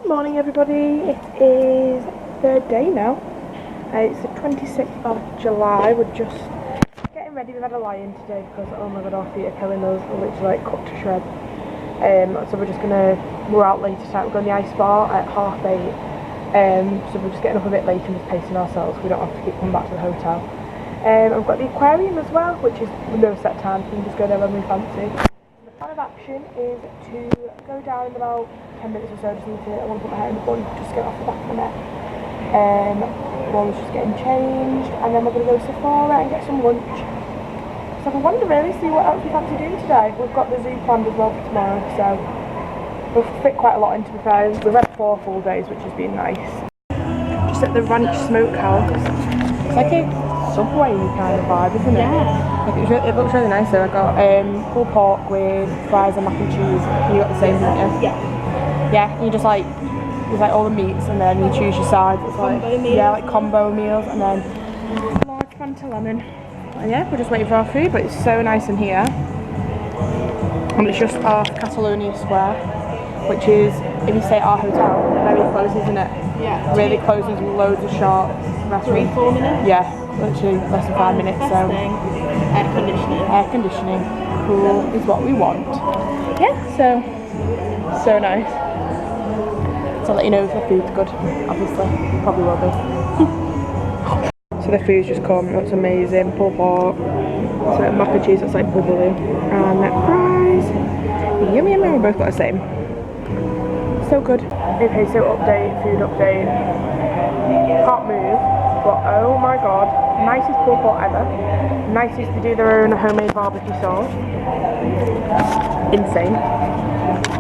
Morning everybody, it is third day now. It's the 26th of July. We're just getting ready. We've had a lie-in today because oh my god, our feet are killing us. We're literally like cut to shreds. So we're out later tonight. We're going to the ice bar at 8:30. So we're just getting up a bit later and just pacing ourselves. We don't have to keep coming back to the hotel. We've got the aquarium as well, which is no set time. We can just go there when we fancy. The plan of action is to go down in about 10 minutes or so. I want to put my hair in the bun, just get off the back of the neck. While we're just getting changed, and then we're going to go to Sephora and get some lunch. So I wonder really, see what else we fancy doing today. We've got the zoo planned as well for tomorrow, so we'll fit quite a lot in, to be fair. We've had 4 full days, which has been nice. Just at the Ranch Smokehouse. It's like a Subway kind of vibe, isn't it? Yeah. Like it looks really nice. So I got pulled pork with fries and mac and cheese. You got the same, didn't you? Yeah. Yeah. You just like there's like all the meats, and then you choose your sides. It's like like combo meals, and then large Fanta lemon. And yeah, we're just waiting for our food, but it's so nice in here. And it's just off Catalonia Square, which is, if you stay at our hotel, very close, isn't it? Yeah. Really close. There's loads of shops, restaurants. 3-4 minutes? Yeah, literally less than 5 minutes. Best So thing, air conditioning. Air conditioning, cool is what we want. Yeah, so nice. So I'll let you know if the food's good. Obviously, it probably will be. So the food's just come. It looks amazing. Pulled pork. So mac and cheese. That's like bubbly. And fries. Yummy, yummy. We both got the same. So good. Okay, so food update. Can't move, but oh my god, nicest pulled pork ever. Nicest to do their own homemade barbecue sauce. Insane.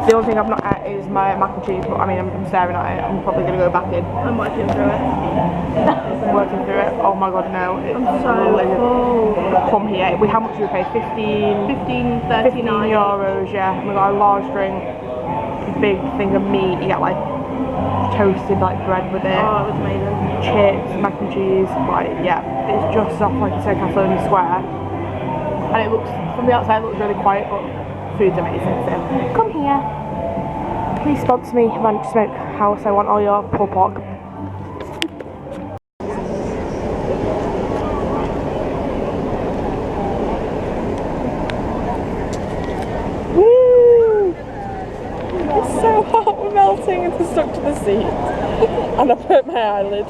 The only thing I've not ate is my mac and cheese, but I mean, I'm staring at it. I'm probably going to go back in. I'm working through it. I'm working through it. Oh my god, no. I'm so full. Come here. How much did we pay? 15.39 euros, yeah. And we got a large drink, a big thing of meat. You get like toasted like bread with it. Oh, it was amazing. Chips, mac and cheese. Like, yeah, it's just off, like I said, Catalonia Square. And it looks, from the outside, it looks really quiet, but food's amazing. So come here. Please sponsor me, Ranch Smokehouse. I want all your pulled pork. Woo! It's so hot, we're melting and it's stuck to the seat. And I burnt my eyelid.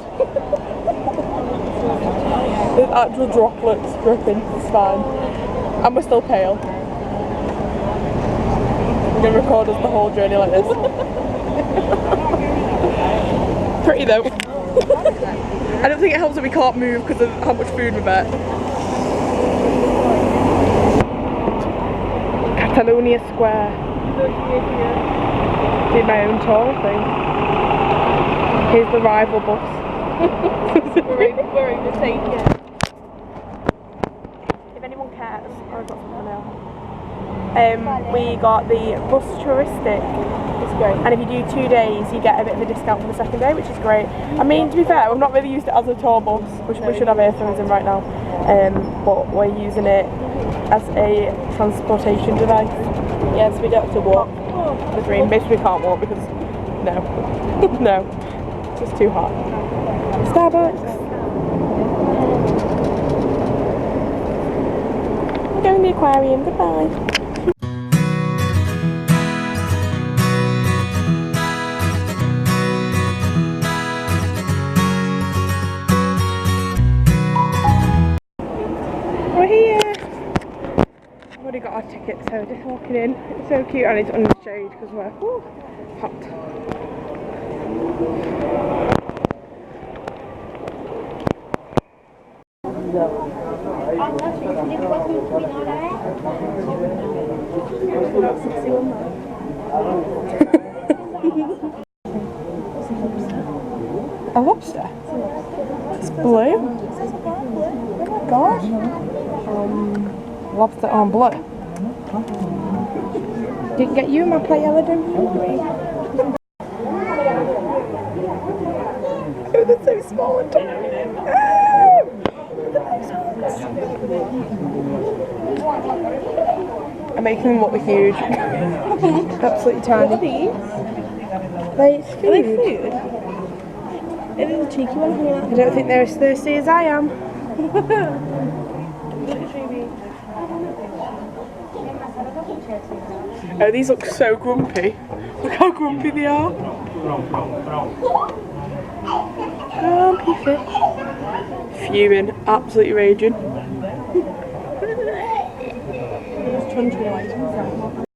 There's actual droplets dripping, it's fine. And we're still pale. I'm going to record us the whole journey like this. Pretty though. I don't think it helps that we can't move because of how much food we've ate. Catalonia Square. Did my own tour thing. Here's the rival bus. We're overtaking it. If anyone cares, I've got something else. We got the bus touristic. It's great. And if you do 2 days, you get a bit of a discount for the second day, which is great. I mean, to be fair, we've not really used it as a tour bus, which we should have earphones in right now. But we're using it as a transportation device. Yes, we don't have to walk. The dream. Basically, we can't walk because no, no, it's just too hot. Starbucks. We're going to the aquarium. Goodbye. We're here. We've already got our tickets, so just walking in. It's so cute, and it's under the shade because we're hot. A lobster? It's blue? Oh my god. Lobster on blue. Didn't get you my plate, Ellen. Oh, they're so small and tiny. I'm making them look huge. Absolutely tiny. Like, it's food. Are they food? It is a cheeky one. I don't think they're as thirsty as I am. Oh, these look so grumpy. Look how grumpy they are. Grumpy fish. Fuming, absolutely raging.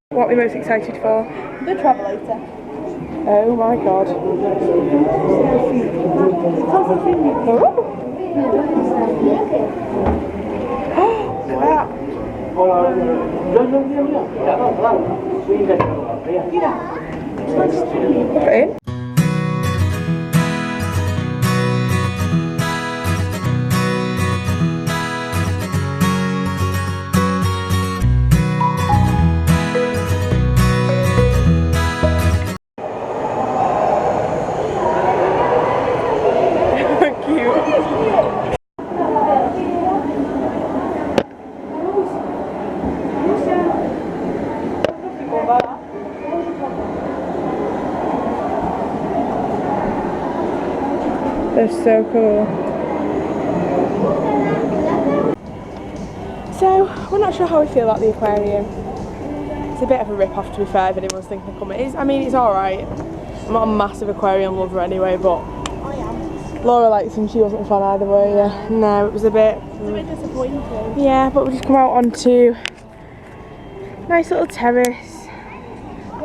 What are we most excited for? The travelator. Oh my god. Put it in. They're so cool. So, we're not sure how we feel about the aquarium. It's a bit of a rip-off, to be fair, if anyone's thinking of coming. I mean, it's alright. I'm not a massive aquarium lover anyway, but Laura likes them, she wasn't a fan either way, yeah. No, it was a bit... It's a bit disappointing. Yeah, but we just come out onto a nice little terrace.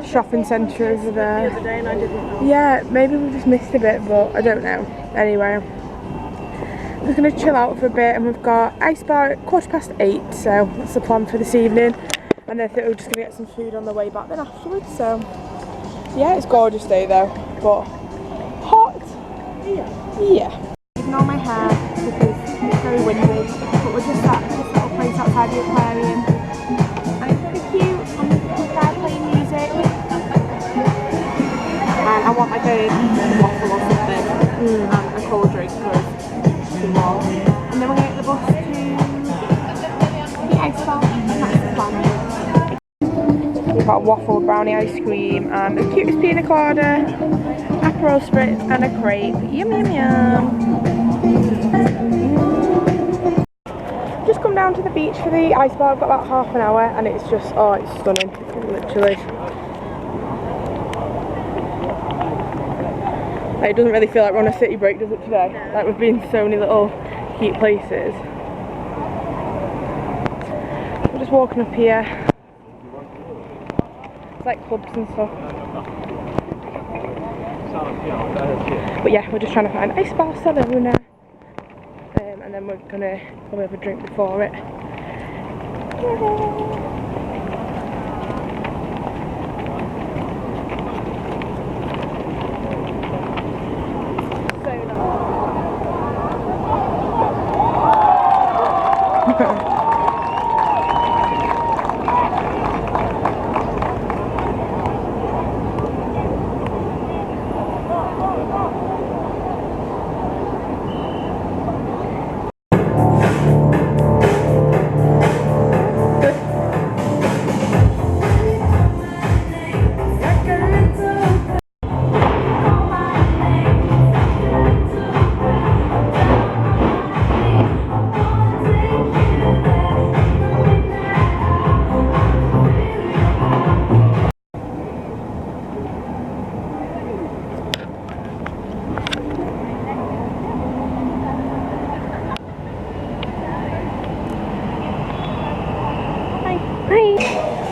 Shopping centre over there. The other day and I didn't know. Yeah, maybe we just missed a bit, but I don't know. Anyway, we're going to chill out for a bit, and we've got ice bar at 8:15, so that's the plan for this evening. And I think we're just going to get some food on the way back then afterwards. So yeah, it's a gorgeous day though, but hot. Yeah. Even on my hair because it's very windy, but we're just at this little place outside the aquarium, and it's really cute. And there's a guy playing music. And I want like a waffle or something and a cold drink because it's too warm. And then we're going to get the bus to the ice bar, and that's the plan. We've got waffle, brownie ice cream, and the cutest pina colada, Aperol spritz, and a crepe. Yum yum yum. Just come down to the beach for the ice bar. I've got about half an hour, and it's just, oh, it's stunning, literally. Like, it doesn't really feel like we're on a city break, does it, today? No. Like, we've been so many little cute places. We're just walking up here. It's like clubs and stuff. But yeah, we're just trying to find IceBarcelona. And then we're gonna probably have a drink before it.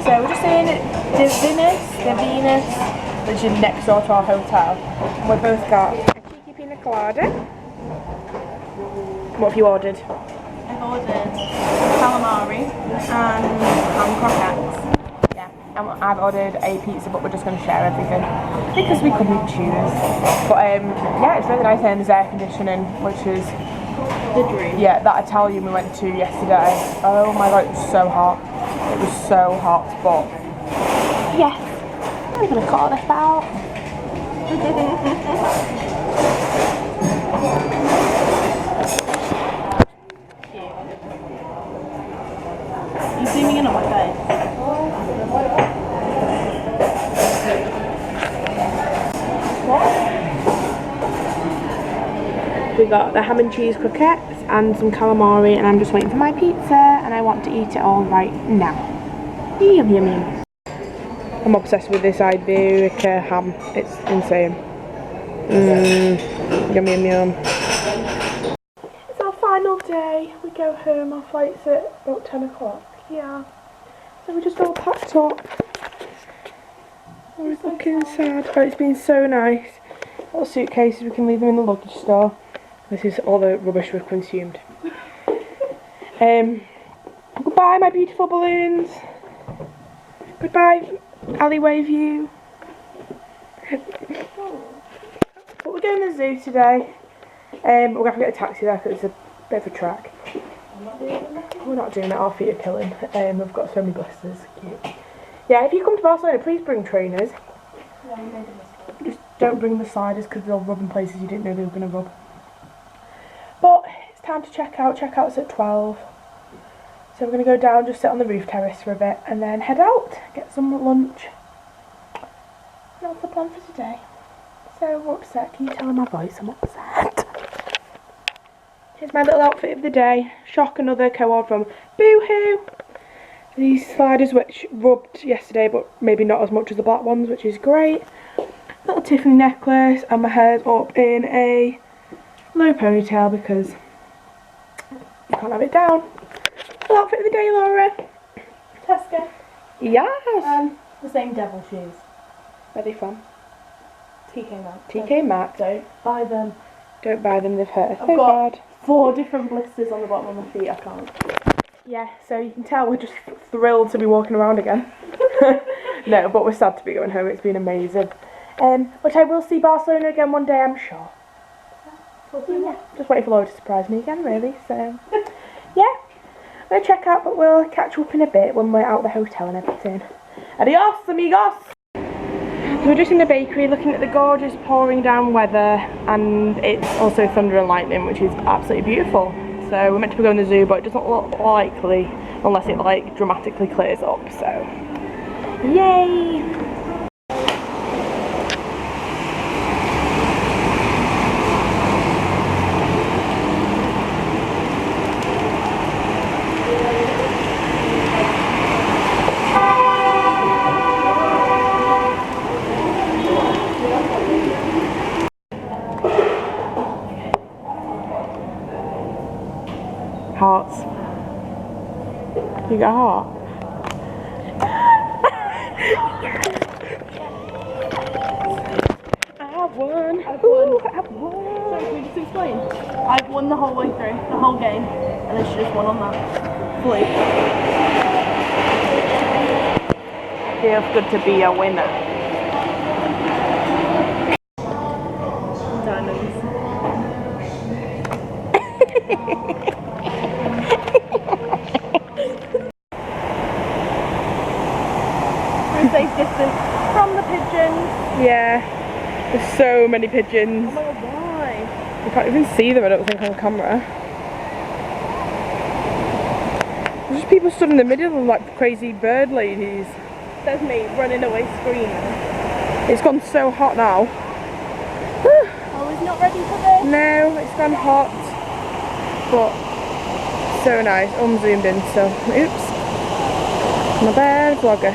So we're just in the Venus, which is next door to our hotel. And we've both got a cheeky pina colada. What have you ordered? I've ordered calamari and ham croquettes. Yeah, and I've ordered a pizza, but we're just going to share everything because we couldn't choose. But yeah, it's really nice, and there's air conditioning, which is the dream. Yeah, that Italian we went to yesterday. Oh my god, it was so hot. It was so hot, but yes, I'm gonna cut all this out. You zooming in on my face? We got the ham and cheese croquettes and some calamari, and I'm just waiting for my pizza, and I want to eat it all right now. Yum yum yum. I'm obsessed with this IceBarcelona ham. It's insane. Yum yum yum. It's our final day. We go home. Our flight's at about 10 o'clock. Yeah. So we're just all packed up. We're looking sad. Oh, it's been so nice. Little suitcases, we can leave them in the luggage store. This is all the rubbish we've consumed. Goodbye, my beautiful balloons. Goodbye, alleyway view. But we're going to the zoo today. We're going to have to get a taxi there because it's a bit of a trek. We're not doing it, our feet are killing. We've got so many blisters. Cute. Yeah, if you come to Barcelona, please bring trainers. Just don't bring the sliders because they'll rub in places you didn't know they were going to rub. But it's time to check out. Checkout's at 12. So we're going to go down, just sit on the roof terrace for a bit, and then head out, get some lunch. And that's the plan for today. So we're upset. Can you tell in my voice I'm upset? Here's my little outfit of the day. Shock, another co-ord from Boohoo. These sliders which rubbed yesterday, but maybe not as much as the black ones, which is great. Little Tiffany necklace, and my hair's up in a low ponytail because you can't have it down. Little outfit of the day, Laura. Tesco. Yes. The same devil shoes. Where are they from? TK Maxx. TK Maxx. Don't buy them. Don't buy them, they've hurt I've so got bad. 4 different blisters on the bottom of my feet, I can't. Yeah, so you can tell we're just thrilled to be walking around again. No, but we're sad to be going home, it's been amazing. But I will see Barcelona again one day, I'm sure. Yeah, just waiting for Laura to surprise me again, really, so... Yeah, I'm going to check out, but we'll catch up in a bit when we're out of the hotel and everything. Adios, amigos! So we're just in the bakery looking at the gorgeous pouring down weather, and it's also thunder and lightning, which is absolutely beautiful. So we're meant to be going to the zoo, but it doesn't look likely unless it like dramatically clears up, so yay! Hearts. You got a heart? I've won. I've won. Ooh, I've won. Sorry, can we just explain? I've won the whole way through, the whole game, and then she just won on that. Fully. Feels good to be a winner. Diamonds. Safe distance from the pigeons. Yeah, there's so many pigeons. Oh my god, why? You can't even see them, I don't think, on camera. There's just people stood in the middle of them like crazy bird ladies. There's me running away screaming. It's gone so hot now. I was not ready for this. No, it's gone hot, but so nice. Unzoomed in, so oops. My bad vlogger.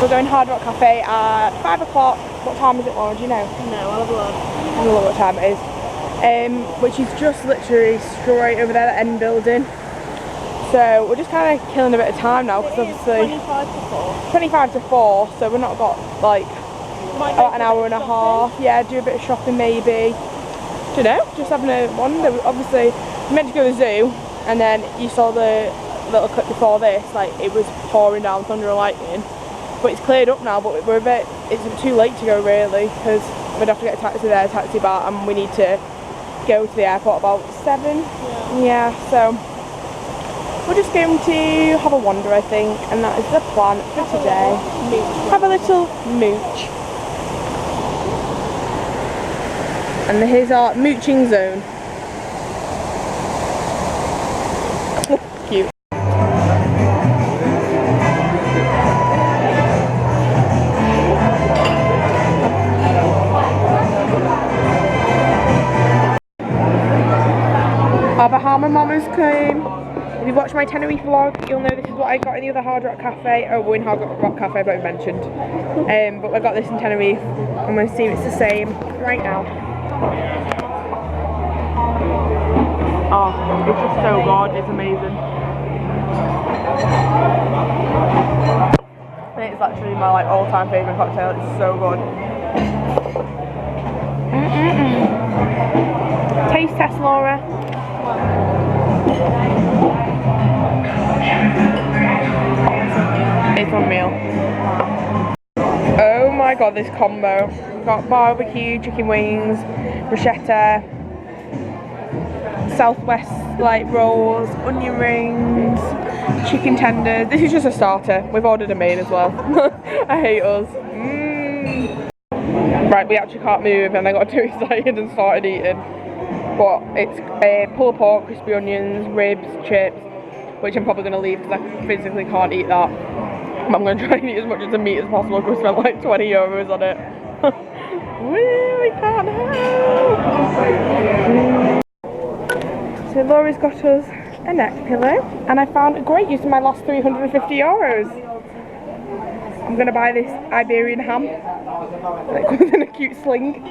We're going Hard Rock Cafe at 5 o'clock. What time is it, Laura? Do you know? No, I'll have a look. I don't know what time it is. Which is just literally straight over there, the end building. So we're just kind of killing a bit of time now because obviously 25 to 4. 25 to 4, so we're not got like about an hour and a half. Yeah, do a bit of shopping maybe. Don't know, just having a wander. Obviously, we meant to go to the zoo, and then you saw the little clip before this, like it was pouring down thunder and lightning. But it's cleared up now, but we're a bit, it's too late to go really, because we'd have to get a taxi there, a taxi bar, and we need to go to the airport about 7. Yeah, so we're just going to have a wander, I think, and that is the plan for today. Have a little mooch. And here's our mooching zone. Cute. my mama's came. If you watch my Tenerife vlog, you'll know this is what I got in the other Hard Rock Cafe. Oh, we're in Hard Rock Cafe, I've already mentioned. But I got this in Tenerife. I'm going to see if it's the same right now. Oh, it's just so good. It's amazing. It's actually my like all-time favourite cocktail. It's so good. Taste test, Laura. It's unreal. Oh my god, this combo. We've got barbecue, chicken wings, bruschetta, Southwest like rolls, onion rings, chicken tenders. This is just a starter. We've ordered a main as well. I hate us. Right, we actually can't move and I got too excited and started eating. But it's pulled pork, crispy onions, ribs, chips, which I'm probably going to leave because I physically can't eat that. But I'm going to try and eat as much of the meat as possible because we spent like 20 euros on it. We can't help. So Laura's got us a neck pillow and I found a great use of my last 350 euros. I'm going to buy this Iberian ham that comes in a cute sling.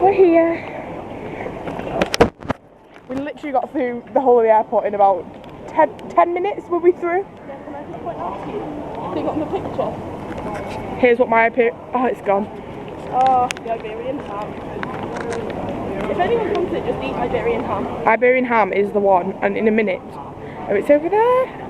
We're here. We literally got through the whole of the airport in about 10 minutes. We'll be through. Yeah, can I just point out to you? So you got in the picture? Here's what my oh, it's gone. Oh, the Iberian ham. If anyone comes to it, just eat Iberian ham. Iberian ham is the one, and in a minute. Oh, it's over there.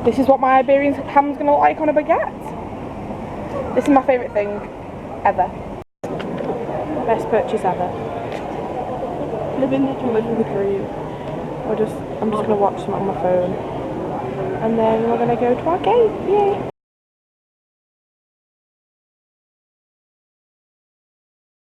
This is what my Iberian ham's gonna look like on a baguette. This is my favourite thing ever. Best purchase ever. Living the dream. Living the dream. I'm just gonna watch some on my phone. And then we're gonna go to our gate. Yay!